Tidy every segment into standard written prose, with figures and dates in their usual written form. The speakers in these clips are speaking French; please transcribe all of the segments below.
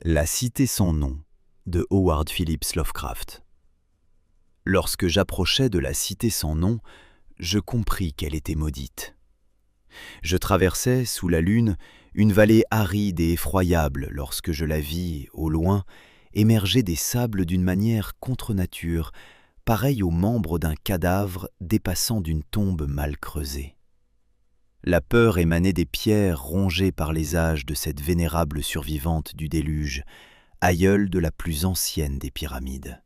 La cité sans nom de Howard Phillips Lovecraft. Lorsque j'approchai de la cité sans nom, je compris qu'elle était maudite. Je traversais, sous la lune, une vallée aride et effroyable lorsque je la vis, au loin, émerger des sables d'une manière contre nature, pareille aux membres d'un cadavre dépassant d'une tombe mal creusée. La peur émanait des pierres rongées par les âges de cette vénérable survivante du déluge, aïeule de la plus ancienne des pyramides.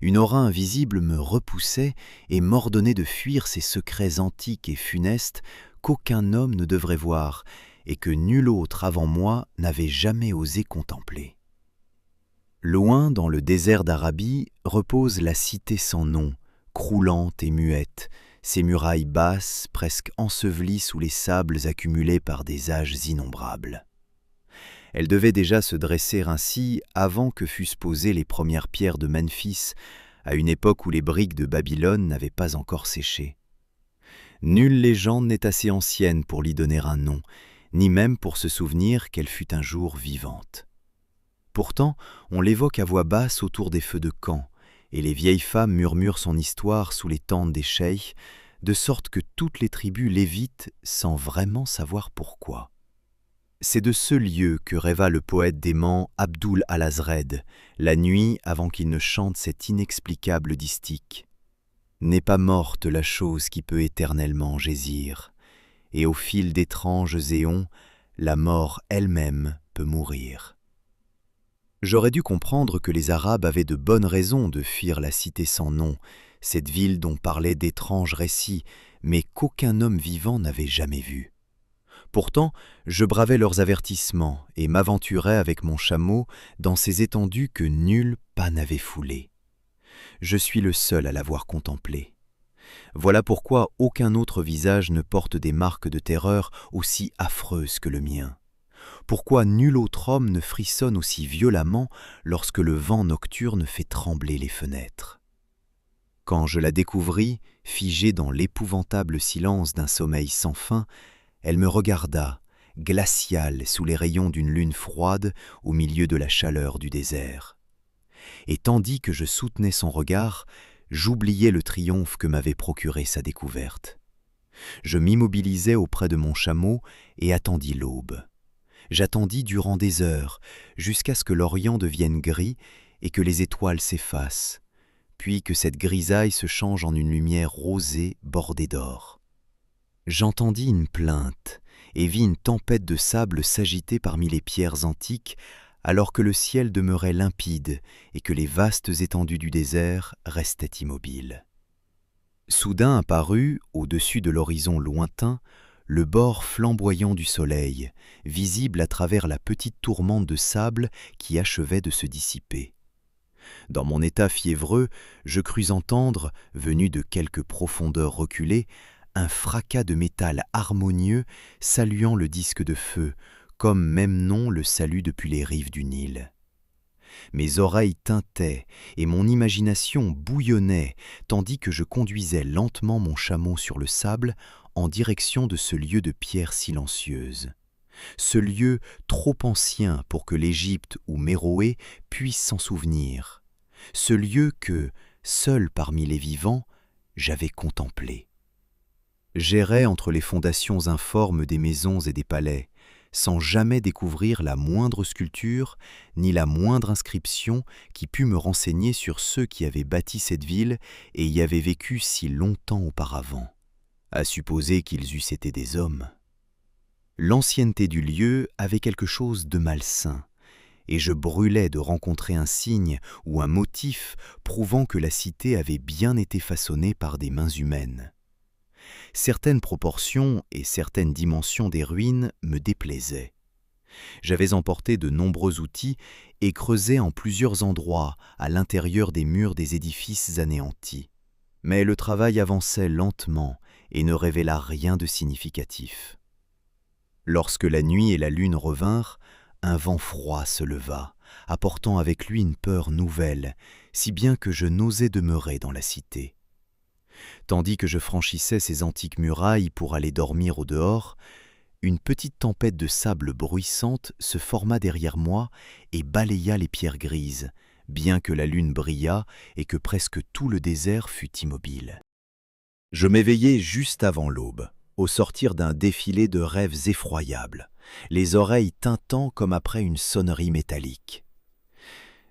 Une aura invisible me repoussait et m'ordonnait de fuir ces secrets antiques et funestes qu'aucun homme ne devrait voir et que nul autre avant moi n'avait jamais osé contempler. Loin dans le désert d'Arabie repose la cité sans nom, croulante et muette, ses murailles basses, presque ensevelies sous les sables accumulés par des âges innombrables. Elle devait déjà se dresser ainsi avant que fussent posées les premières pierres de Memphis, à une époque où les briques de Babylone n'avaient pas encore séché. Nulle légende n'est assez ancienne pour l'y donner un nom, ni même pour se souvenir qu'elle fut un jour vivante. Pourtant, on l'évoque à voix basse autour des feux de camp, et les vieilles femmes murmurent son histoire sous les tentes des cheikhes, de sorte que toutes les tribus l'évitent sans vraiment savoir pourquoi. C'est de ce lieu que rêva le poète dément Abdul al-Azred, la nuit avant qu'il ne chante cet inexplicable distique. N'est pas morte la chose qui peut éternellement gésir, et au fil d'étranges éons, la mort elle-même peut mourir. J'aurais dû comprendre que les Arabes avaient de bonnes raisons de fuir la cité sans nom, cette ville dont parlaient d'étranges récits, mais qu'aucun homme vivant n'avait jamais vue. Pourtant, je bravais leurs avertissements et m'aventurais avec mon chameau dans ces étendues que nul pas n'avait foulées. Je suis le seul à l'avoir contemplée. Voilà pourquoi aucun autre visage ne porte des marques de terreur aussi affreuses que le mien. Pourquoi nul autre homme ne frissonne aussi violemment lorsque le vent nocturne fait trembler les fenêtres. Quand je la découvris, figée dans l'épouvantable silence d'un sommeil sans fin, elle me regarda, glaciale sous les rayons d'une lune froide au milieu de la chaleur du désert. Et tandis que je soutenais son regard, j'oubliais le triomphe que m'avait procuré sa découverte. Je m'immobilisai auprès de mon chameau et attendis l'aube. J'attendis durant des heures, jusqu'à ce que l'Orient devienne gris et que les étoiles s'effacent, puis que cette grisaille se change en une lumière rosée bordée d'or. J'entendis une plainte et vis une tempête de sable s'agiter parmi les pierres antiques, alors que le ciel demeurait limpide et que les vastes étendues du désert restaient immobiles. Soudain apparut, au-dessus de l'horizon lointain, le bord flamboyant du soleil, visible à travers la petite tourmente de sable qui achevait de se dissiper. Dans mon état fiévreux, je crus entendre, venu de quelque profondeur reculée, un fracas de métal harmonieux saluant le disque de feu, comme Memnon le salue depuis les rives du Nil. Mes oreilles tintaient et mon imagination bouillonnait, tandis que je conduisais lentement mon chameau sur le sable en direction de ce lieu de pierre silencieuse. Ce lieu trop ancien pour que l'Égypte ou Méroé puisse s'en souvenir. Ce lieu que, seul parmi les vivants, j'avais contemplé. J'errais entre les fondations informes des maisons et des palais, sans jamais découvrir la moindre sculpture ni la moindre inscription qui pût me renseigner sur ceux qui avaient bâti cette ville et y avaient vécu si longtemps auparavant, à supposer qu'ils eussent été des hommes. L'ancienneté du lieu avait quelque chose de malsain, et je brûlais de rencontrer un signe ou un motif prouvant que la cité avait bien été façonnée par des mains humaines. Certaines proportions et certaines dimensions des ruines me déplaisaient. J'avais emporté de nombreux outils et creusé en plusieurs endroits à l'intérieur des murs des édifices anéantis. Mais le travail avançait lentement et ne révéla rien de significatif. Lorsque la nuit et la lune revinrent, un vent froid se leva, apportant avec lui une peur nouvelle, si bien que je n'osais demeurer dans la cité. Tandis que je franchissais ces antiques murailles pour aller dormir au dehors, une petite tempête de sable bruissante se forma derrière moi et balaya les pierres grises, bien que la lune brillât et que presque tout le désert fût immobile. Je m'éveillai juste avant l'aube, au sortir d'un défilé de rêves effroyables, les oreilles tintant comme après une sonnerie métallique.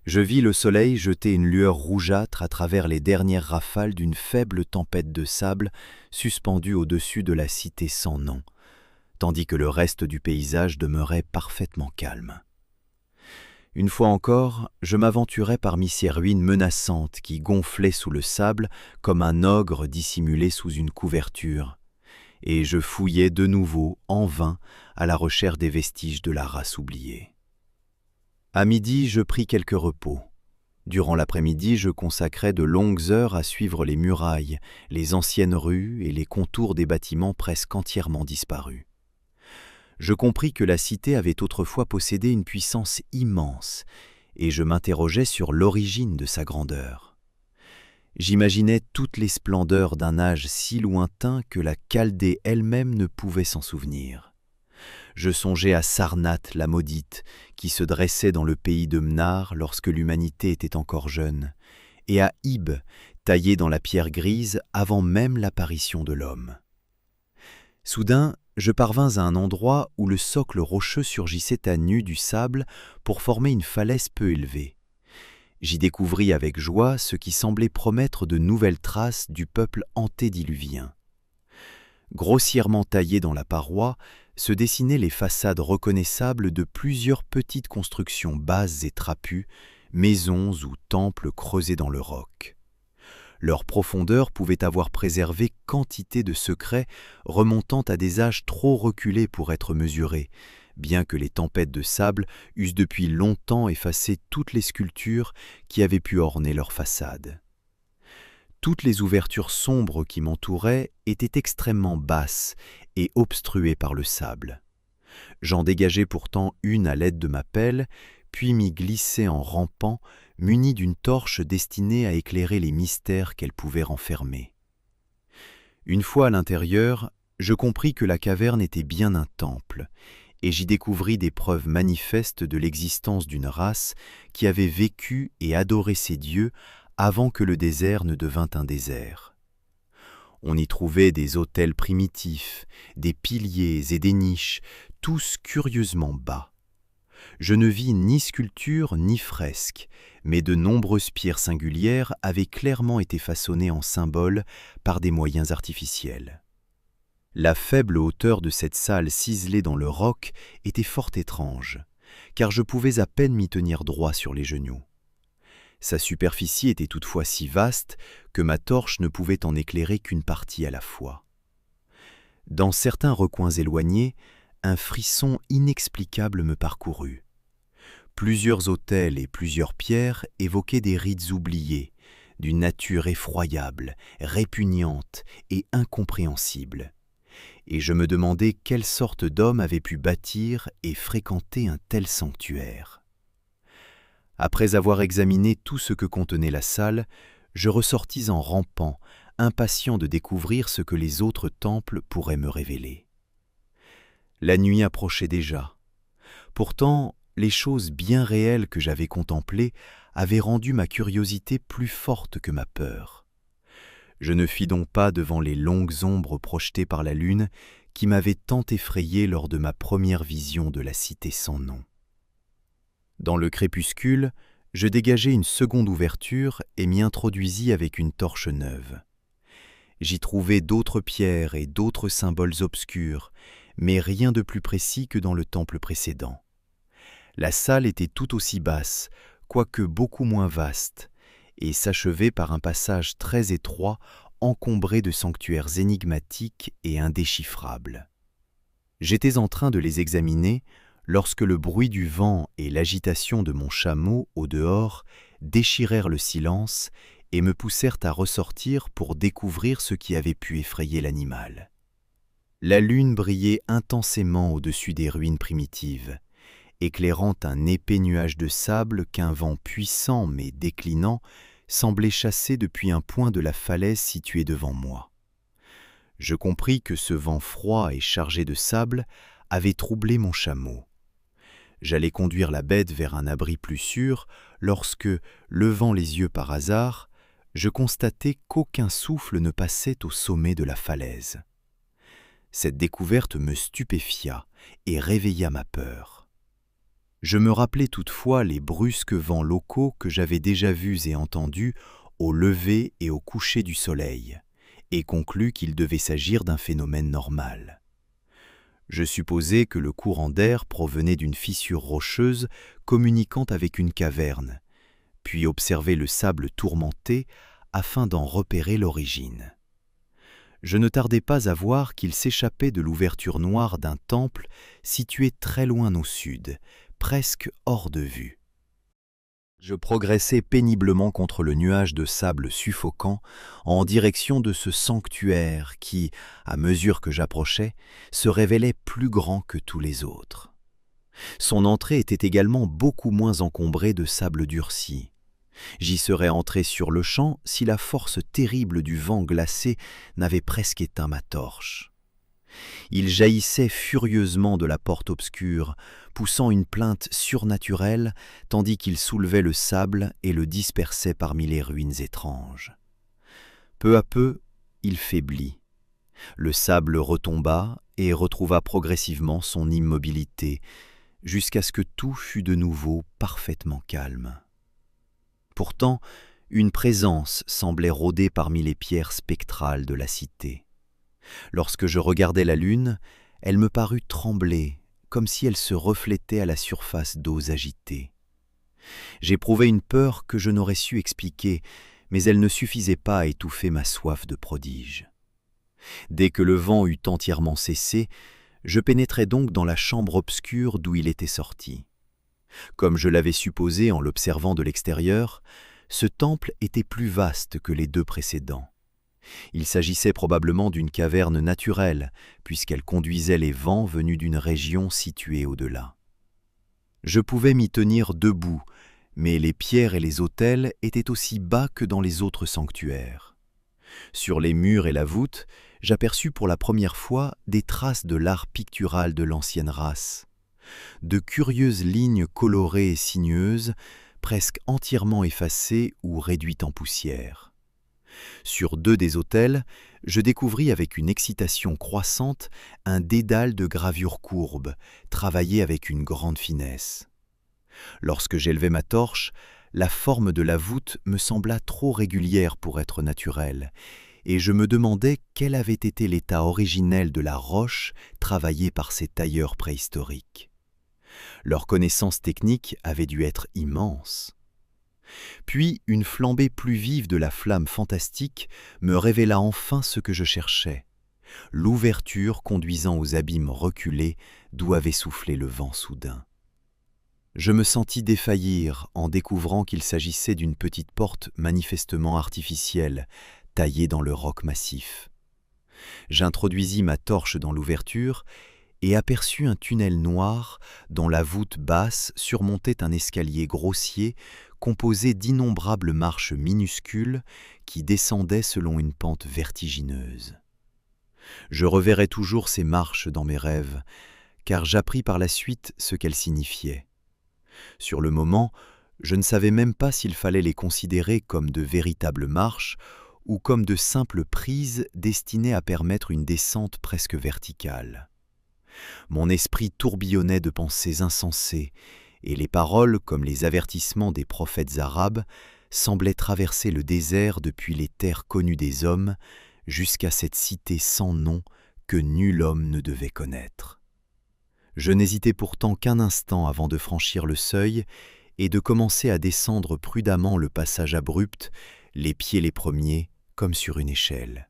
Je vis le soleil jeter une lueur rougeâtre à travers les dernières rafales d'une faible tempête de sable suspendue au-dessus de la cité sans nom, tandis que le reste du paysage demeurait parfaitement calme. Une fois encore, je m'aventurais parmi ces ruines menaçantes qui gonflaient sous le sable comme un ogre dissimulé sous une couverture, et je fouillais de nouveau, en vain, à la recherche des vestiges de la race oubliée. À midi, je pris quelques repos. Durant l'après-midi, je consacrai de longues heures à suivre les murailles, les anciennes rues et les contours des bâtiments presque entièrement disparus. Je compris que la cité avait autrefois possédé une puissance immense, et je m'interrogeais sur l'origine de sa grandeur. J'imaginais toutes les splendeurs d'un âge si lointain que la Chaldée elle-même ne pouvait s'en souvenir. Je songeais à Sarnath la maudite, qui se dressait dans le pays de Mnar lorsque l'humanité était encore jeune, et à Ib, taillé dans la pierre grise avant même l'apparition de l'homme. Soudain, je parvins à un endroit où le socle rocheux surgissait à nu du sable pour former une falaise peu élevée. J'y découvris avec joie ce qui semblait promettre de nouvelles traces du peuple antédiluvien. Grossièrement taillées dans la paroi, se dessinaient les façades reconnaissables de plusieurs petites constructions basses et trapues, maisons ou temples creusés dans le roc. Leur profondeur pouvait avoir préservé quantité de secrets remontant à des âges trop reculés pour être mesurés, bien que les tempêtes de sable eussent depuis longtemps effacé toutes les sculptures qui avaient pu orner leurs façades. Toutes les ouvertures sombres qui m'entouraient étaient extrêmement basses et obstruées par le sable. J'en dégageai pourtant une à l'aide de ma pelle, puis m'y glissai en rampant, muni d'une torche destinée à éclairer les mystères qu'elle pouvait renfermer. Une fois à l'intérieur, je compris que la caverne était bien un temple, et j'y découvris des preuves manifestes de l'existence d'une race qui avait vécu et adoré ses dieux avant que le désert ne devint un désert. On y trouvait des autels primitifs, des piliers et des niches, tous curieusement bas. Je ne vis ni sculpture ni fresque, mais de nombreuses pierres singulières avaient clairement été façonnées en symboles par des moyens artificiels. La faible hauteur de cette salle ciselée dans le roc était fort étrange, car je pouvais à peine m'y tenir droit sur les genoux. Sa superficie était toutefois si vaste que ma torche ne pouvait en éclairer qu'une partie à la fois. Dans certains recoins éloignés, un frisson inexplicable me parcourut. Plusieurs autels et plusieurs pierres évoquaient des rites oubliés, d'une nature effroyable, répugnante et incompréhensible. Et je me demandais quelle sorte d'homme avait pu bâtir et fréquenter un tel sanctuaire. Après avoir examiné tout ce que contenait la salle, je ressortis en rampant, impatient de découvrir ce que les autres temples pourraient me révéler. La nuit approchait déjà. Pourtant, les choses bien réelles que j'avais contemplées avaient rendu ma curiosité plus forte que ma peur. Je ne fis donc pas devant les longues ombres projetées par la lune qui m'avaient tant effrayé lors de ma première vision de la cité sans nom. Dans le crépuscule, je dégageai une seconde ouverture et m'y introduisis avec une torche neuve. J'y trouvai d'autres pierres et d'autres symboles obscurs, mais rien de plus précis que dans le temple précédent. La salle était tout aussi basse, quoique beaucoup moins vaste, et s'achevait par un passage très étroit encombré de sanctuaires énigmatiques et indéchiffrables. J'étais en train de les examiner lorsque le bruit du vent et l'agitation de mon chameau au dehors déchirèrent le silence et me poussèrent à ressortir pour découvrir ce qui avait pu effrayer l'animal. La lune brillait intensément au-dessus des ruines primitives, éclairant un épais nuage de sable qu'un vent puissant mais déclinant semblait chasser depuis un point de la falaise située devant moi. Je compris que ce vent froid et chargé de sable avait troublé mon chameau. J'allais conduire la bête vers un abri plus sûr lorsque, levant les yeux par hasard, je constatai qu'aucun souffle ne passait au sommet de la falaise. Cette découverte me stupéfia et réveilla ma peur. Je me rappelai toutefois les brusques vents locaux que j'avais déjà vus et entendus au lever et au coucher du soleil, et conclus qu'il devait s'agir d'un phénomène normal. Je supposai que le courant d'air provenait d'une fissure rocheuse communiquant avec une caverne, puis observai le sable tourmenté afin d'en repérer l'origine. Je ne tardai pas à voir qu'il s'échappait de l'ouverture noire d'un temple situé très loin au sud, presque hors de vue. Je progressais péniblement contre le nuage de sable suffocant en direction de ce sanctuaire qui, à mesure que j'approchais, se révélait plus grand que tous les autres. Son entrée était également beaucoup moins encombrée de sable durci. J'y serais entré sur-le-champ si la force terrible du vent glacé n'avait presque éteint ma torche. Il jaillissait furieusement de la porte obscure, poussant une plainte surnaturelle, tandis qu'il soulevait le sable et le dispersait parmi les ruines étranges. Peu à peu, il faiblit. Le sable retomba et retrouva progressivement son immobilité, jusqu'à ce que tout fût de nouveau parfaitement calme. Pourtant, une présence semblait rôder parmi les pierres spectrales de la cité. Lorsque je regardais la lune, elle me parut trembler, comme si elle se reflétait à la surface d'eaux agitées. J'éprouvais une peur que je n'aurais su expliquer, mais elle ne suffisait pas à étouffer ma soif de prodige. Dès que le vent eut entièrement cessé, je pénétrai donc dans la chambre obscure d'où il était sorti. Comme je l'avais supposé en l'observant de l'extérieur, ce temple était plus vaste que les deux précédents. Il s'agissait probablement d'une caverne naturelle, puisqu'elle conduisait les vents venus d'une région située au-delà. Je pouvais m'y tenir debout, mais les pierres et les autels étaient aussi bas que dans les autres sanctuaires. Sur les murs et la voûte, j'aperçus pour la première fois des traces de l'art pictural de l'ancienne race. De curieuses lignes colorées et sinueuses, presque entièrement effacées ou réduites en poussière. Sur deux des autels, je découvris avec une excitation croissante un dédale de gravures courbes, travaillées avec une grande finesse. Lorsque j'élevai ma torche, la forme de la voûte me sembla trop régulière pour être naturelle, et je me demandais quel avait été l'état originel de la roche travaillée par ces tailleurs préhistoriques. Leur connaissance technique avait dû être immense. Puis une flambée plus vive de la flamme fantastique me révéla enfin ce que je cherchais, l'ouverture conduisant aux abîmes reculés d'où avait soufflé le vent soudain. Je me sentis défaillir en découvrant qu'il s'agissait d'une petite porte manifestement artificielle, taillée dans le roc massif. J'introduisis ma torche dans l'ouverture et aperçus un tunnel noir dont la voûte basse surmontait un escalier grossier composé d'innombrables marches minuscules qui descendaient selon une pente vertigineuse. Je reverrai toujours ces marches dans mes rêves, car j'appris par la suite ce qu'elles signifiaient. Sur le moment, je ne savais même pas s'il fallait les considérer comme de véritables marches ou comme de simples prises destinées à permettre une descente presque verticale. Mon esprit tourbillonnait de pensées insensées, et les paroles, comme les avertissements des prophètes arabes, semblaient traverser le désert depuis les terres connues des hommes jusqu'à cette cité sans nom que nul homme ne devait connaître. Je n'hésitai pourtant qu'un instant avant de franchir le seuil et de commencer à descendre prudemment le passage abrupt, les pieds les premiers, comme sur une échelle.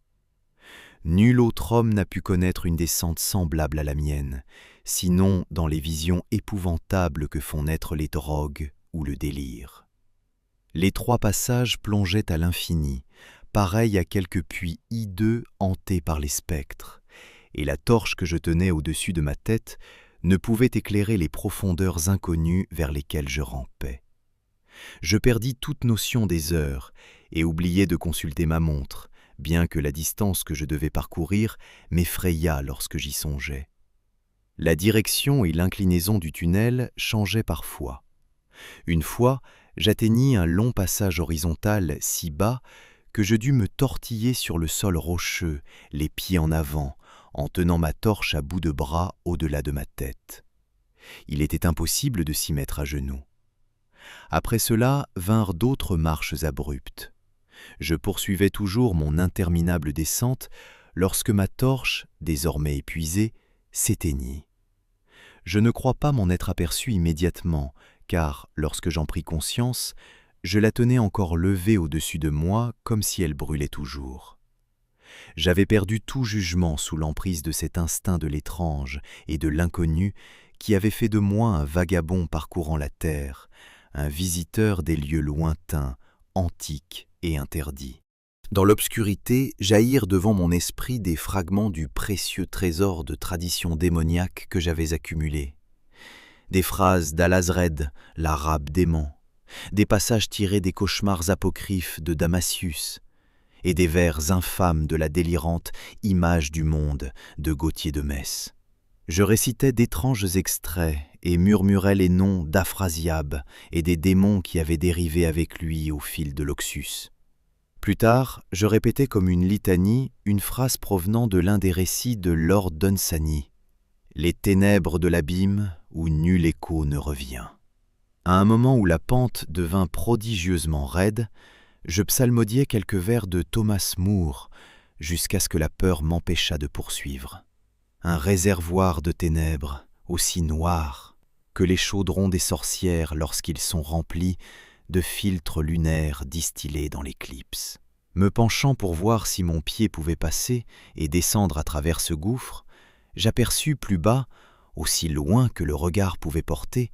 Nul autre homme n'a pu connaître une descente semblable à la mienne, sinon dans les visions épouvantables que font naître les drogues ou le délire. Les trois passages plongeaient à l'infini, pareils à quelques puits hideux hantés par les spectres, et la torche que je tenais au-dessus de ma tête ne pouvait éclairer les profondeurs inconnues vers lesquelles je rampais. Je perdis toute notion des heures et oubliai de consulter ma montre, bien que la distance que je devais parcourir m'effrayât lorsque j'y songeais. La direction et l'inclinaison du tunnel changeaient parfois. Une fois, j'atteignis un long passage horizontal si bas que je dus me tortiller sur le sol rocheux, les pieds en avant, en tenant ma torche à bout de bras au-delà de ma tête. Il était impossible de s'y mettre à genoux. Après cela vinrent d'autres marches abruptes. Je poursuivais toujours mon interminable descente lorsque ma torche, désormais épuisée, s'éteignit. Je ne crois pas m'en être aperçu immédiatement, car, lorsque j'en pris conscience, je la tenais encore levée au-dessus de moi comme si elle brûlait toujours. J'avais perdu tout jugement sous l'emprise de cet instinct de l'étrange et de l'inconnu qui avait fait de moi un vagabond parcourant la terre, un visiteur des lieux lointains, antiques et interdits. Dans l'obscurité jaillirent devant mon esprit des fragments du précieux trésor de traditions démoniaques que j'avais accumulé. Des phrases d'Alazred, l'arabe démon, des passages tirés des cauchemars apocryphes de Damasius, et des vers infâmes de la délirante Image du monde de Gauthier de Metz. Je récitais d'étranges extraits et murmurais les noms d'Aphrasiab et des démons qui avaient dérivé avec lui au fil de l'Oxus. Plus tard, je répétais comme une litanie une phrase provenant de l'un des récits de Lord Dunsany. « Les ténèbres de l'abîme où nul écho ne revient ». À un moment où la pente devint prodigieusement raide, je psalmodiais quelques vers de Thomas Moore jusqu'à ce que la peur m'empêcha de poursuivre. Un réservoir de ténèbres aussi noir que les chaudrons des sorcières lorsqu'ils sont remplis de filtres lunaires distillés dans l'éclipse. Me penchant pour voir si mon pied pouvait passer et descendre à travers ce gouffre, j'aperçus plus bas, aussi loin que le regard pouvait porter,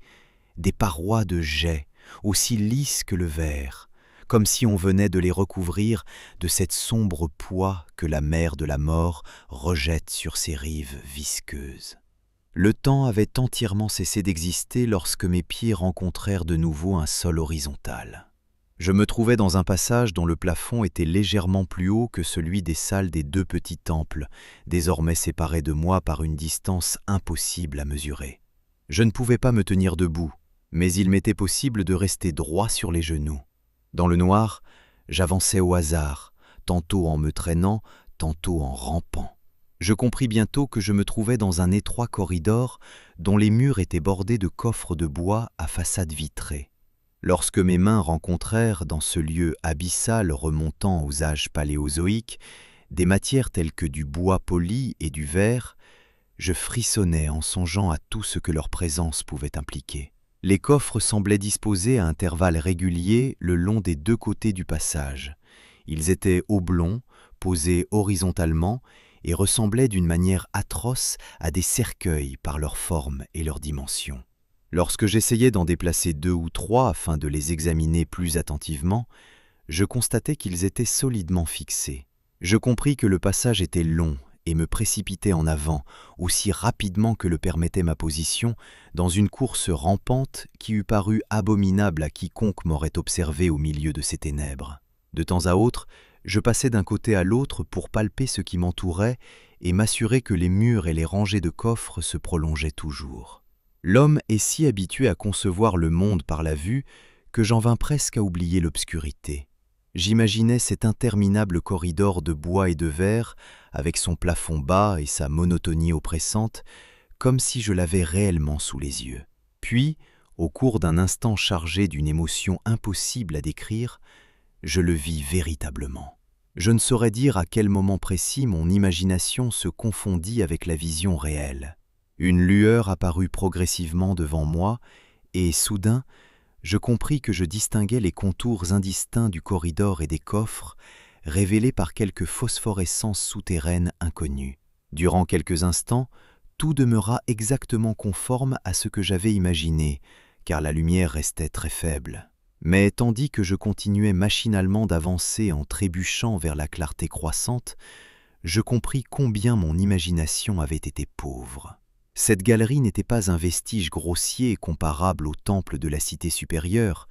des parois de jais aussi lisses que le verre, comme si on venait de les recouvrir de cette sombre poix que la mer de la mort rejette sur ses rives visqueuses. Le temps avait entièrement cessé d'exister lorsque mes pieds rencontrèrent de nouveau un sol horizontal. Je me trouvais dans un passage dont le plafond était légèrement plus haut que celui des salles des deux petits temples, désormais séparés de moi par une distance impossible à mesurer. Je ne pouvais pas me tenir debout, mais il m'était possible de rester droit sur les genoux. Dans le noir, j'avançais au hasard, tantôt en me traînant, tantôt en rampant. Je compris bientôt que je me trouvais dans un étroit corridor dont les murs étaient bordés de coffres de bois à façade vitrée. Lorsque mes mains rencontrèrent dans ce lieu abyssal remontant aux âges paléozoïques des matières telles que du bois poli et du verre, je frissonnais en songeant à tout ce que leur présence pouvait impliquer. Les coffres semblaient disposés à intervalles réguliers le long des deux côtés du passage. Ils étaient oblongs, posés horizontalement, et ressemblaient d'une manière atroce à des cercueils par leur forme et leur dimension. Lorsque j'essayais d'en déplacer 2 ou 3 afin de les examiner plus attentivement, je constatais qu'ils étaient solidement fixés. Je compris que le passage était long et me précipitais en avant, aussi rapidement que le permettait ma position, dans une course rampante qui eût paru abominable à quiconque m'aurait observé au milieu de ces ténèbres. De temps à autre, je passais d'un côté à l'autre pour palper ce qui m'entourait et m'assurer que les murs et les rangées de coffres se prolongeaient toujours. L'homme est si habitué à concevoir le monde par la vue que j'en vins presque à oublier l'obscurité. J'imaginais cet interminable corridor de bois et de verre, avec son plafond bas et sa monotonie oppressante, comme si je l'avais réellement sous les yeux. Puis, au cours d'un instant chargé d'une émotion impossible à décrire, je le vis véritablement. Je ne saurais dire à quel moment précis mon imagination se confondit avec la vision réelle. Une lueur apparut progressivement devant moi, et soudain, je compris que je distinguais les contours indistincts du corridor et des coffres, révélés par quelque phosphorescence souterraine inconnue. Durant quelques instants, tout demeura exactement conforme à ce que j'avais imaginé, car la lumière restait très faible. Mais tandis que je continuais machinalement d'avancer en trébuchant vers la clarté croissante, je compris combien mon imagination avait été pauvre. Cette galerie n'était pas un vestige grossier comparable au temple de la cité supérieure,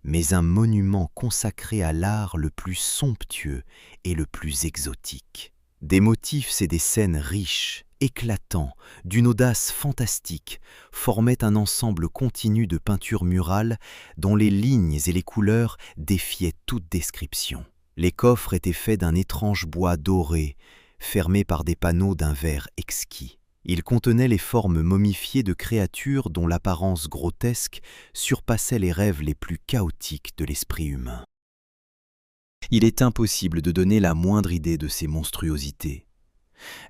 mais un monument consacré à l'art le plus somptueux et le plus exotique. Des motifs et des scènes riches éclatant, d'une audace fantastique, formaient un ensemble continu de peintures murales dont les lignes et les couleurs défiaient toute description. Les coffres étaient faits d'un étrange bois doré, fermés par des panneaux d'un verre exquis. Ils contenaient les formes momifiées de créatures dont l'apparence grotesque surpassait les rêves les plus chaotiques de l'esprit humain. Il est impossible de donner la moindre idée de ces monstruosités.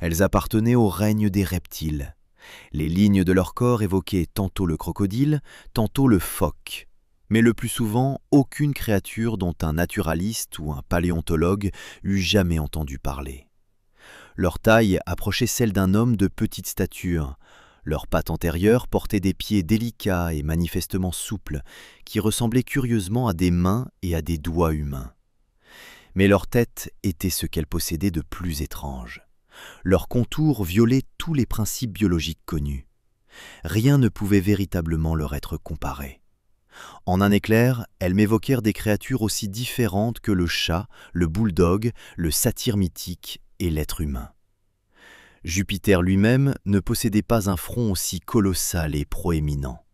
Elles appartenaient au règne des reptiles. Les lignes de leur corps évoquaient tantôt le crocodile, tantôt le phoque, mais le plus souvent aucune créature dont un naturaliste ou un paléontologue eût jamais entendu parler. Leur taille approchait celle d'un homme de petite stature. Leurs pattes antérieures portaient des pieds délicats et manifestement souples, qui ressemblaient curieusement à des mains et à des doigts humains. Mais leur tête était ce qu'elle possédait de plus étrange. Leurs contours violaient tous les principes biologiques connus. Rien ne pouvait véritablement leur être comparé. En un éclair, elles m'évoquèrent des créatures aussi différentes que le chat, le bouledogue, le satyre mythique et l'être humain. Jupiter lui-même ne possédait pas un front aussi colossal et proéminent.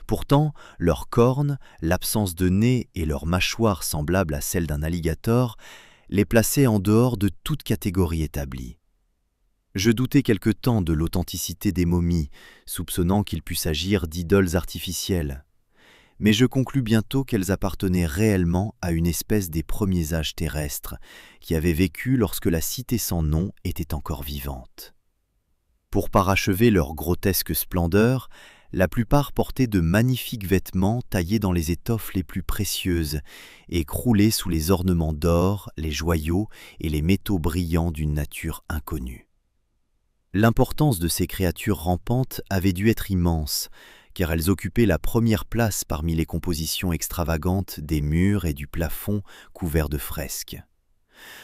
Pourtant, leurs cornes, l'absence de nez et leurs mâchoires semblables à celles d'un alligator les plaçaient en dehors de toute catégorie établie. Je doutai quelque temps de l'authenticité des momies, soupçonnant qu'il pût s'agir d'idoles artificielles. Mais je conclus bientôt qu'elles appartenaient réellement à une espèce des premiers âges terrestres, qui avait vécu lorsque la cité sans nom était encore vivante. Pour parachever leur grotesque splendeur, la plupart portaient de magnifiques vêtements taillés dans les étoffes les plus précieuses et croulés sous les ornements d'or, les joyaux et les métaux brillants d'une nature inconnue. L'importance de ces créatures rampantes avait dû être immense, car elles occupaient la première place parmi les compositions extravagantes des murs et du plafond couverts de fresques.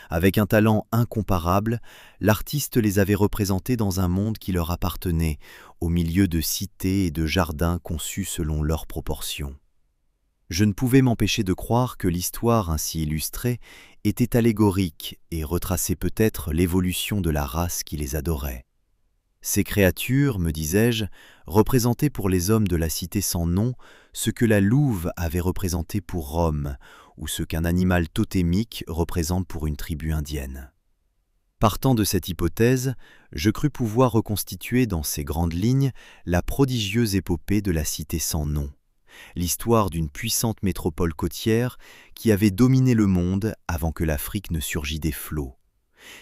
Avec un talent incomparable, l'artiste les avait représentées dans un monde qui leur appartenait, au milieu de cités et de jardins conçus selon leurs proportions. Je ne pouvais m'empêcher de croire que l'histoire ainsi illustrée était allégorique et retraçait peut-être l'évolution de la race qui les adorait. Ces créatures, me disais-je, représentaient pour les hommes de la cité sans nom ce que la louve avait représenté pour Rome, ou ce qu'un animal totémique représente pour une tribu indienne. Partant de cette hypothèse, je crus pouvoir reconstituer dans ces grandes lignes la prodigieuse épopée de la cité sans nom, l'histoire d'une puissante métropole côtière qui avait dominé le monde avant que l'Afrique ne surgît des flots.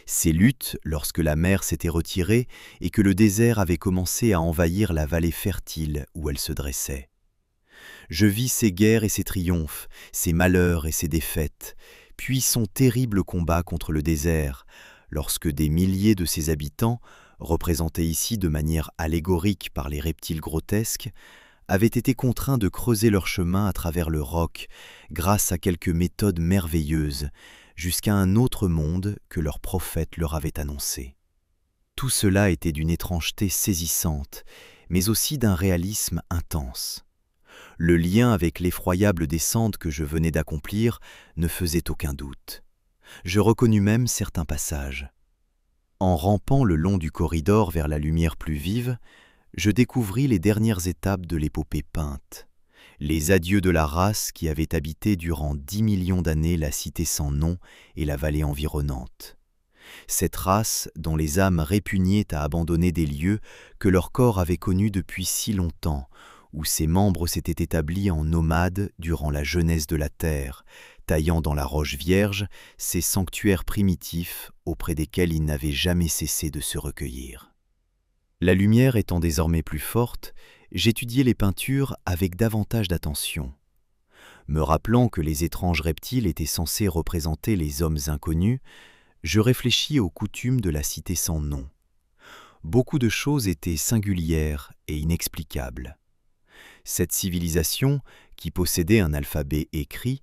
Ces luttes, lorsque la mer s'était retirée et que le désert avait commencé à envahir la vallée fertile où elle se dressait. Je vis ces guerres et ces triomphes, ces malheurs et ces défaites, puis son terrible combat contre le désert, lorsque des milliers de ses habitants, représentés ici de manière allégorique par les reptiles grotesques, avaient été contraints de creuser leur chemin à travers le roc grâce à quelques méthodes merveilleuses, jusqu'à un autre monde que leurs prophètes leur avaient annoncé. Tout cela était d'une étrangeté saisissante, mais aussi d'un réalisme intense. Le lien avec l'effroyable descente que je venais d'accomplir ne faisait aucun doute. Je reconnus même certains passages. En rampant le long du corridor vers la lumière plus vive, je découvris les dernières étapes de l'épopée peinte. Les adieux de la race qui avait habité durant 10 millions d'années la cité sans nom et la vallée environnante. Cette race dont les âmes répugnaient à abandonner des lieux que leur corps avait connus depuis si longtemps, où ses membres s'étaient établis en nomades durant la jeunesse de la terre, taillant dans la roche vierge ces sanctuaires primitifs auprès desquels ils n'avaient jamais cessé de se recueillir. La lumière étant désormais plus forte, j'étudiais les peintures avec davantage d'attention. Me rappelant que les étranges reptiles étaient censés représenter les hommes inconnus, je réfléchis aux coutumes de la cité sans nom. Beaucoup de choses étaient singulières et inexplicables. Cette civilisation, qui possédait un alphabet écrit,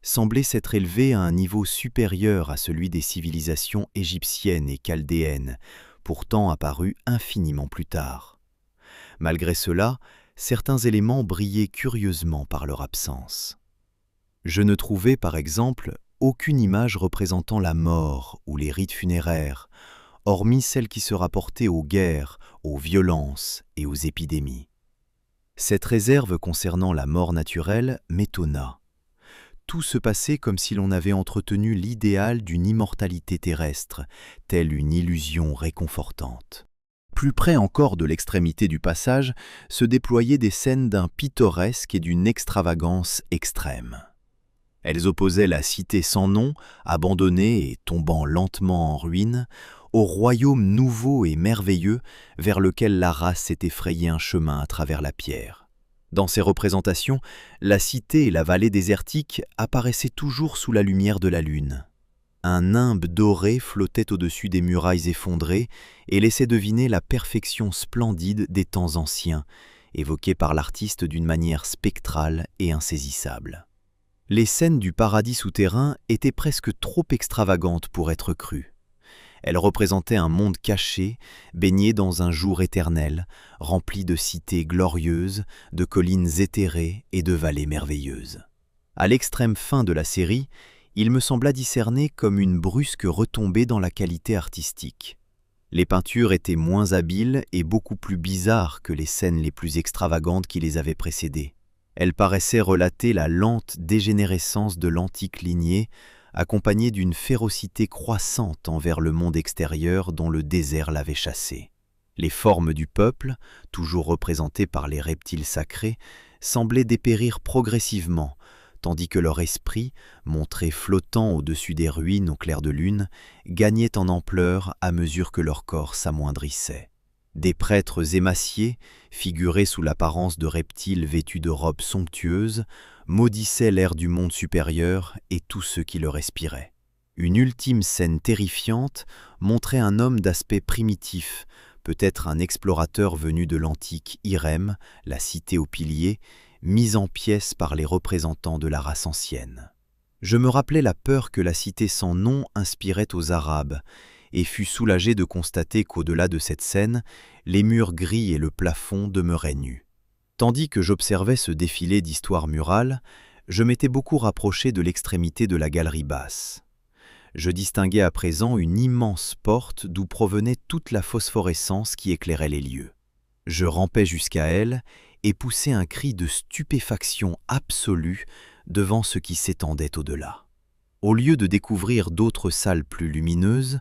semblait s'être élevée à un niveau supérieur à celui des civilisations égyptiennes et chaldéennes, pourtant apparues infiniment plus tard. Malgré cela, certains éléments brillaient curieusement par leur absence. Je ne trouvais, par exemple, aucune image représentant la mort ou les rites funéraires, hormis celles qui se rapportaient aux guerres, aux violences et aux épidémies. Cette réserve concernant la mort naturelle m'étonna. Tout se passait comme si l'on avait entretenu l'idéal d'une immortalité terrestre, telle une illusion réconfortante. Plus près encore de l'extrémité du passage se déployaient des scènes d'un pittoresque et d'une extravagance extrême. Elles opposaient la cité sans nom, abandonnée et tombant lentement en ruine, au royaume nouveau et merveilleux vers lequel la race s'était frayé un chemin à travers la pierre. Dans ces représentations, la cité et la vallée désertique apparaissaient toujours sous la lumière de la lune. Un nimbe doré flottait au-dessus des murailles effondrées et laissait deviner la perfection splendide des temps anciens, évoquée par l'artiste d'une manière spectrale et insaisissable. Les scènes du paradis souterrain étaient presque trop extravagantes pour être crues. Elles représentaient un monde caché, baigné dans un jour éternel, rempli de cités glorieuses, de collines éthérées et de vallées merveilleuses. À l'extrême fin de la série, il me sembla discerner comme une brusque retombée dans la qualité artistique. Les peintures étaient moins habiles et beaucoup plus bizarres que les scènes les plus extravagantes qui les avaient précédées. Elles paraissaient relater la lente dégénérescence de l'antique lignée, accompagnée d'une férocité croissante envers le monde extérieur dont le désert l'avait chassé. Les formes du peuple, toujours représentées par les reptiles sacrés, semblaient dépérir progressivement, tandis que leur esprit, montré flottant au-dessus des ruines au clair de lune, gagnait en ampleur à mesure que leur corps s'amoindrissait. Des prêtres émaciés, figurés sous l'apparence de reptiles vêtus de robes somptueuses, maudissaient l'air du monde supérieur et tous ceux qui le respiraient. Une ultime scène terrifiante montrait un homme d'aspect primitif, peut-être un explorateur venu de l'antique Irem, la cité aux piliers, mise en pièces par les représentants de la race ancienne. Je me rappelais la peur que la cité sans nom inspirait aux Arabes, et fus soulagé de constater qu'au-delà de cette scène, les murs gris et le plafond demeuraient nus. Tandis que j'observais ce défilé d'histoires murales, je m'étais beaucoup rapproché de l'extrémité de la galerie basse. Je distinguais à présent une immense porte d'où provenait toute la phosphorescence qui éclairait les lieux. Je rampais jusqu'à elle et poussais un cri de stupéfaction absolue devant ce qui s'étendait au-delà. Au lieu de découvrir d'autres salles plus lumineuses,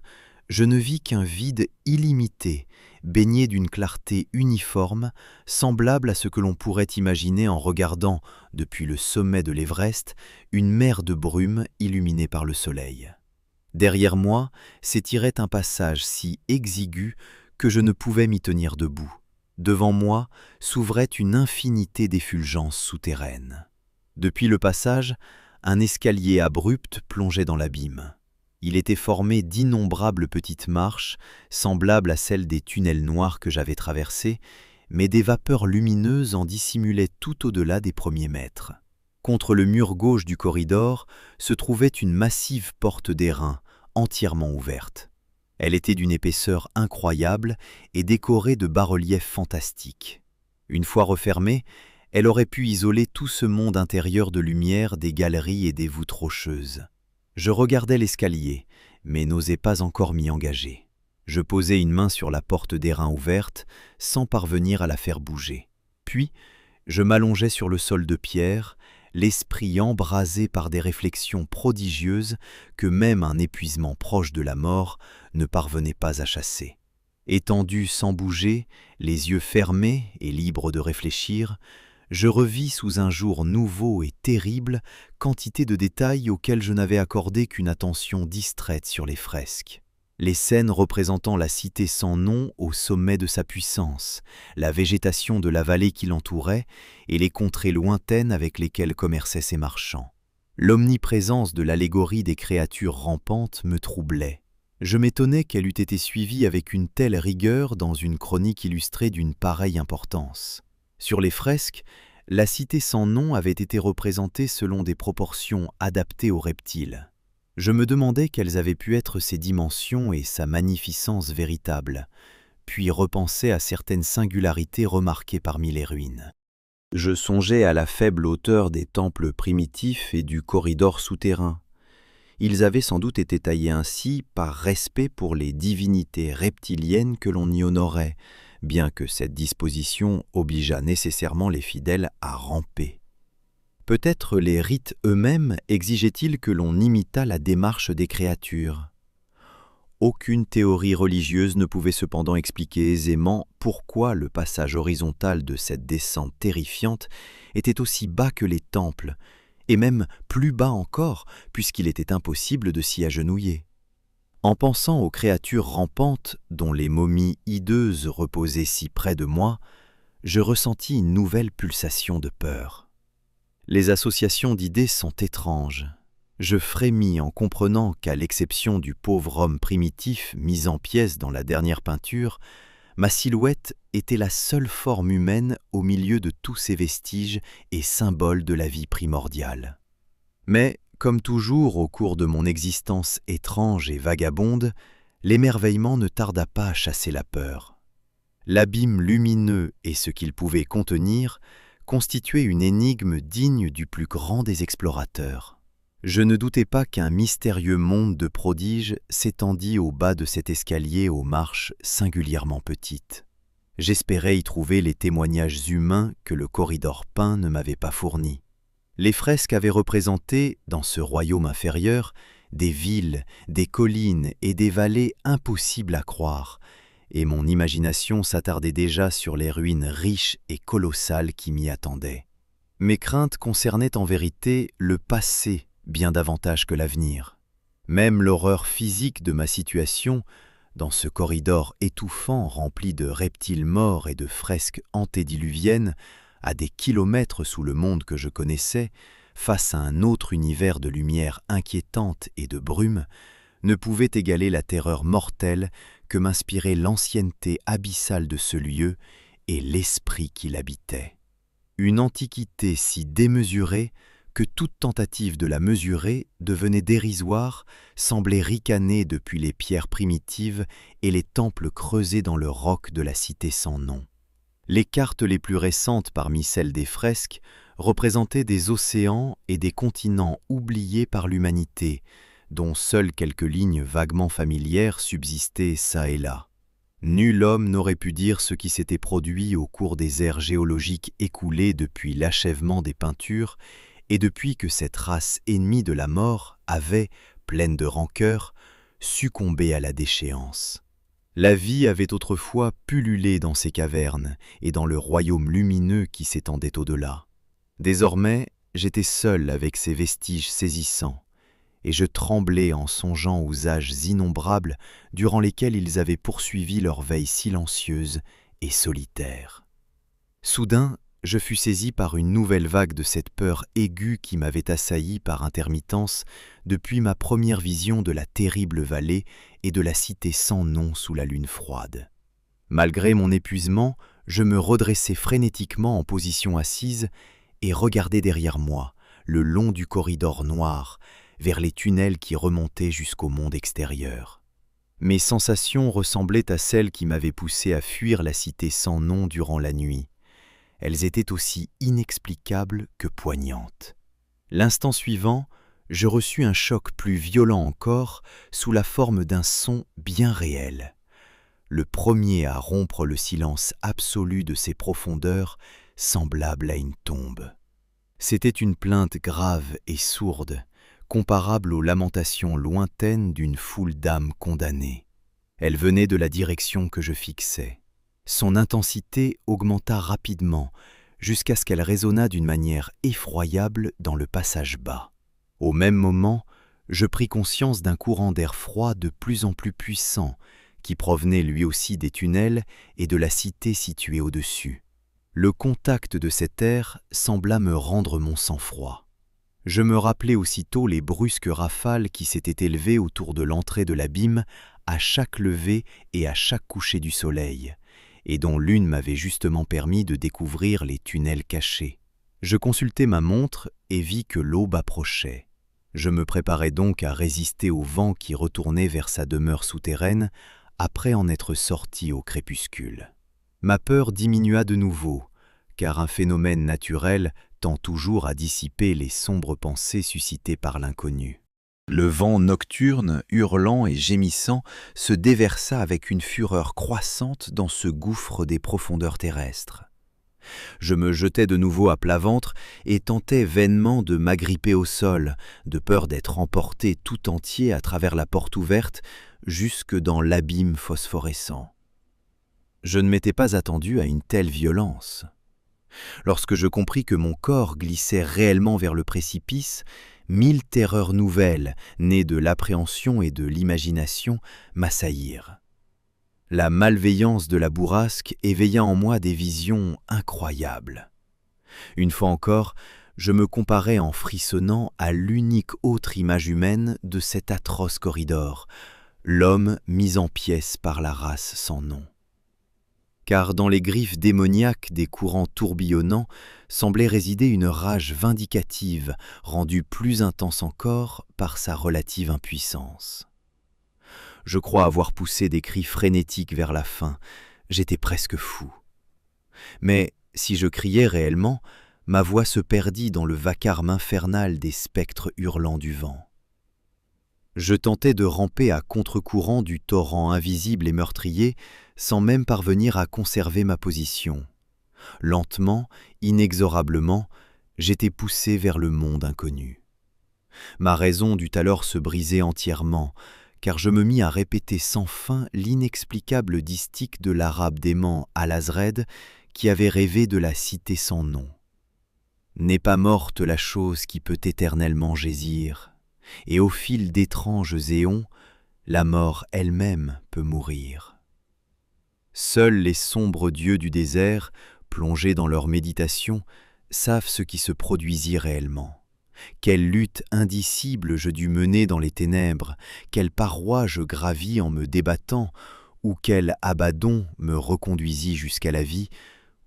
je ne vis qu'un vide illimité, baigné d'une clarté uniforme, semblable à ce que l'on pourrait imaginer en regardant, depuis le sommet de l'Everest, une mer de brume illuminée par le soleil. Derrière moi s'étirait un passage si exigu que je ne pouvais m'y tenir debout. Devant moi s'ouvrait une infinité d'effulgences souterraines. Depuis le passage, un escalier abrupt plongeait dans l'abîme. Il était formé d'innombrables petites marches, semblables à celles des tunnels noirs que j'avais traversés, mais des vapeurs lumineuses en dissimulaient tout au-delà des premiers mètres. Contre le mur gauche du corridor se trouvait une massive porte d'airain, entièrement ouverte. Elle était d'une épaisseur incroyable et décorée de bas-reliefs fantastiques. Une fois refermée, elle aurait pu isoler tout ce monde intérieur de lumière des galeries et des voûtes rocheuses. Je regardais l'escalier, mais n'osais pas encore m'y engager. Je posai une main sur la porte d'airain ouverte, sans parvenir à la faire bouger. Puis, je m'allongeai sur le sol de pierre, l'esprit embrasé par des réflexions prodigieuses que même un épuisement proche de la mort ne parvenait pas à chasser. Étendu sans bouger, les yeux fermés et libre de réfléchir, je revis sous un jour nouveau et terrible quantité de détails auxquels je n'avais accordé qu'une attention distraite sur les fresques. Les scènes représentant la cité sans nom au sommet de sa puissance, la végétation de la vallée qui l'entourait et les contrées lointaines avec lesquelles commerçaient ses marchands. L'omniprésence de l'allégorie des créatures rampantes me troublait. Je m'étonnais qu'elle eût été suivie avec une telle rigueur dans une chronique illustrée d'une pareille importance. Sur les fresques, la cité sans nom avait été représentée selon des proportions adaptées aux reptiles. Je me demandais quelles avaient pu être ses dimensions et sa magnificence véritable, puis repensais à certaines singularités remarquées parmi les ruines. Je songeais à la faible hauteur des temples primitifs et du corridor souterrain. Ils avaient sans doute été taillés ainsi par respect pour les divinités reptiliennes que l'on y honorait, bien que cette disposition obligeât nécessairement les fidèles à ramper. Peut-être les rites eux-mêmes exigeaient-ils que l'on imitât la démarche des créatures. Aucune théorie religieuse ne pouvait cependant expliquer aisément pourquoi le passage horizontal de cette descente terrifiante était aussi bas que les temples, et même plus bas encore, puisqu'il était impossible de s'y agenouiller. En pensant aux créatures rampantes dont les momies hideuses reposaient si près de moi, je ressentis une nouvelle pulsation de peur. Les associations d'idées sont étranges. Je frémis en comprenant qu'à l'exception du pauvre homme primitif mis en pièces dans la dernière peinture, ma silhouette était la seule forme humaine au milieu de tous ces vestiges et symboles de la vie primordiale. Mais, comme toujours au cours de mon existence étrange et vagabonde, l'émerveillement ne tarda pas à chasser la peur. L'abîme lumineux et ce qu'il pouvait contenir constituaient une énigme digne du plus grand des explorateurs. Je ne doutais pas qu'un mystérieux monde de prodiges s'étendît au bas de cet escalier aux marches singulièrement petites. J'espérais y trouver les témoignages humains que le corridor peint ne m'avait pas fournis. Les fresques avaient représenté, dans ce royaume inférieur, des villes, des collines et des vallées impossibles à croire, et mon imagination s'attardait déjà sur les ruines riches et colossales qui m'y attendaient. Mes craintes concernaient en vérité le passé bien davantage que l'avenir. Même l'horreur physique de ma situation, dans ce corridor étouffant rempli de reptiles morts et de fresques antédiluviennes, à des kilomètres sous le monde que je connaissais, face à un autre univers de lumière inquiétante et de brume, ne pouvait égaler la terreur mortelle que m'inspirait l'ancienneté abyssale de ce lieu et l'esprit qui l'habitait. Une antiquité si démesurée que toute tentative de la mesurer devenait dérisoire, semblait ricaner depuis les pierres primitives et les temples creusés dans le roc de la cité sans nom. Les cartes les plus récentes parmi celles des fresques représentaient des océans et des continents oubliés par l'humanité, dont seules quelques lignes vaguement familières subsistaient çà et là. Nul homme n'aurait pu dire ce qui s'était produit au cours des ères géologiques écoulées depuis l'achèvement des peintures et depuis que cette race ennemie de la mort avait, pleine de rancœur, succombé à la déchéance. La vie avait autrefois pullulé dans ces cavernes et dans le royaume lumineux qui s'étendait au-delà. Désormais, j'étais seul avec ces vestiges saisissants, et je tremblais en songeant aux âges innombrables durant lesquels ils avaient poursuivi leur veille silencieuse et solitaire. Soudain, je fus saisi par une nouvelle vague de cette peur aiguë qui m'avait assailli par intermittence depuis ma première vision de la terrible vallée et de la cité sans nom sous la lune froide. Malgré mon épuisement, je me redressai frénétiquement en position assise et regardai derrière moi, le long du corridor noir, vers les tunnels qui remontaient jusqu'au monde extérieur. Mes sensations ressemblaient à celles qui m'avaient poussé à fuir la cité sans nom durant la nuit. Elles étaient aussi inexplicables que poignantes. L'instant suivant, je reçus un choc plus violent encore sous la forme d'un son bien réel. Le premier à rompre le silence absolu de ces profondeurs semblable à une tombe. C'était une plainte grave et sourde, comparable aux lamentations lointaines d'une foule d'âmes condamnées. Elle venait de la direction que je fixais. Son intensité augmenta rapidement, jusqu'à ce qu'elle résonnât d'une manière effroyable dans le passage bas. Au même moment, je pris conscience d'un courant d'air froid de plus en plus puissant, qui provenait lui aussi des tunnels et de la cité située au-dessus. Le contact de cet air sembla me rendre mon sang-froid. Je me rappelai aussitôt les brusques rafales qui s'étaient élevées autour de l'entrée de l'abîme à chaque lever et à chaque coucher du soleil, et dont l'une m'avait justement permis de découvrir les tunnels cachés. Je consultai ma montre et vis que l'aube approchait. Je me préparais donc à résister au vent qui retournait vers sa demeure souterraine après en être sorti au crépuscule. Ma peur diminua de nouveau, car un phénomène naturel tend toujours à dissiper les sombres pensées suscitées par l'inconnu. Le vent nocturne, hurlant et gémissant, se déversa avec une fureur croissante dans ce gouffre des profondeurs terrestres. Je me jetai de nouveau à plat ventre et tentais vainement de m'agripper au sol, de peur d'être emporté tout entier à travers la porte ouverte jusque dans l'abîme phosphorescent. Je ne m'étais pas attendu à une telle violence. Lorsque je compris que mon corps glissait réellement vers le précipice, 1000 terreurs nouvelles, nées de l'appréhension et de l'imagination, m'assaillirent. La malveillance de la bourrasque éveilla en moi des visions incroyables. Une fois encore, je me comparais en frissonnant à l'unique autre image humaine de cet atroce corridor, l'homme mis en pièces par la race sans nom. Car dans les griffes démoniaques des courants tourbillonnants semblait résider une rage vindicative, rendue plus intense encore par sa relative impuissance. Je crois avoir poussé des cris frénétiques vers la fin, j'étais presque fou. Mais si je criais réellement, ma voix se perdit dans le vacarme infernal des spectres hurlants du vent. Je tentais de ramper à contre-courant du torrent invisible et meurtrier, sans même parvenir à conserver ma position. Lentement, inexorablement, j'étais poussé vers le monde inconnu. Ma raison dut alors se briser entièrement, car je me mis à répéter sans fin l'inexplicable distique de l'arabe dément Alazred qui avait rêvé de la cité sans nom. N'est pas morte la chose qui peut éternellement jaisir, et au fil d'étranges éons, la mort elle-même peut mourir. Seuls les sombres dieux du désert, plongés dans leur méditation, savent ce qui se produisit réellement. Quelle lutte indicible je dus mener dans les ténèbres, quelle paroi je gravis en me débattant, ou quel abaddon me reconduisit jusqu'à la vie,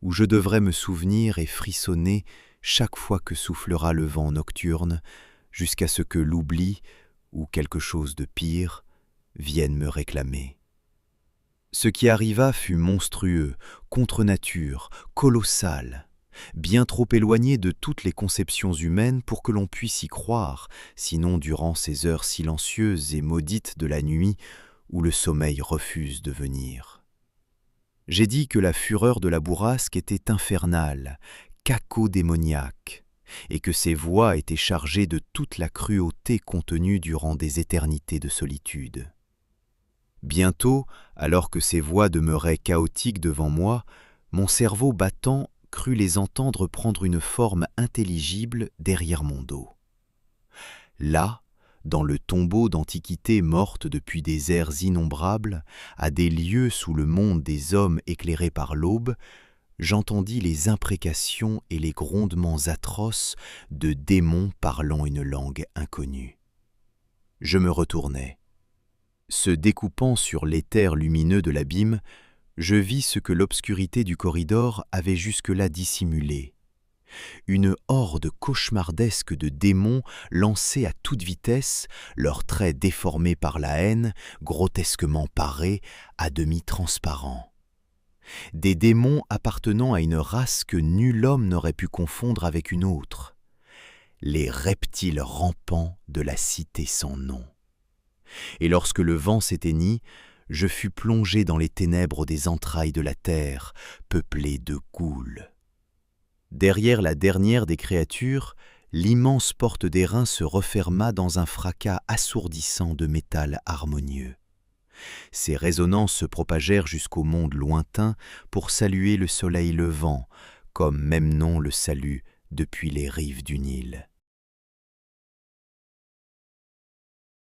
où je devrais me souvenir et frissonner chaque fois que soufflera le vent nocturne, jusqu'à ce que l'oubli, ou quelque chose de pire, vienne me réclamer. Ce qui arriva fut monstrueux, contre nature, colossal, bien trop éloigné de toutes les conceptions humaines pour que l'on puisse y croire, sinon durant ces heures silencieuses et maudites de la nuit où le sommeil refuse de venir. J'ai dit que la fureur de la bourrasque était infernale, cacodémoniaque, et que ses voix étaient chargées de toute la cruauté contenue durant des éternités de solitude. Bientôt, alors que ces voix demeuraient chaotiques devant moi, mon cerveau battant crut les entendre prendre une forme intelligible derrière mon dos. Là, dans le tombeau d'antiquités mortes depuis des ères innombrables, à des lieues sous le monde des hommes éclairés par l'aube, j'entendis les imprécations et les grondements atroces de démons parlant une langue inconnue. Je me retournai. Se découpant sur l'éther lumineux de l'abîme, je vis ce que l'obscurité du corridor avait jusque-là dissimulé. Une horde cauchemardesque de démons lancés à toute vitesse, leurs traits déformés par la haine, grotesquement parés, à demi transparents. Des démons appartenant à une race que nul homme n'aurait pu confondre avec une autre. Les reptiles rampants de la cité sans nom. Et lorsque le vent s'éteignit, je fus plongé dans les ténèbres des entrailles de la terre, peuplées de ghouls. Derrière la dernière des créatures, l'immense porte d'airain se referma dans un fracas assourdissant de métal harmonieux. Ces résonances se propagèrent jusqu'au monde lointain pour saluer le soleil levant, comme Memnon le salue depuis les rives du Nil.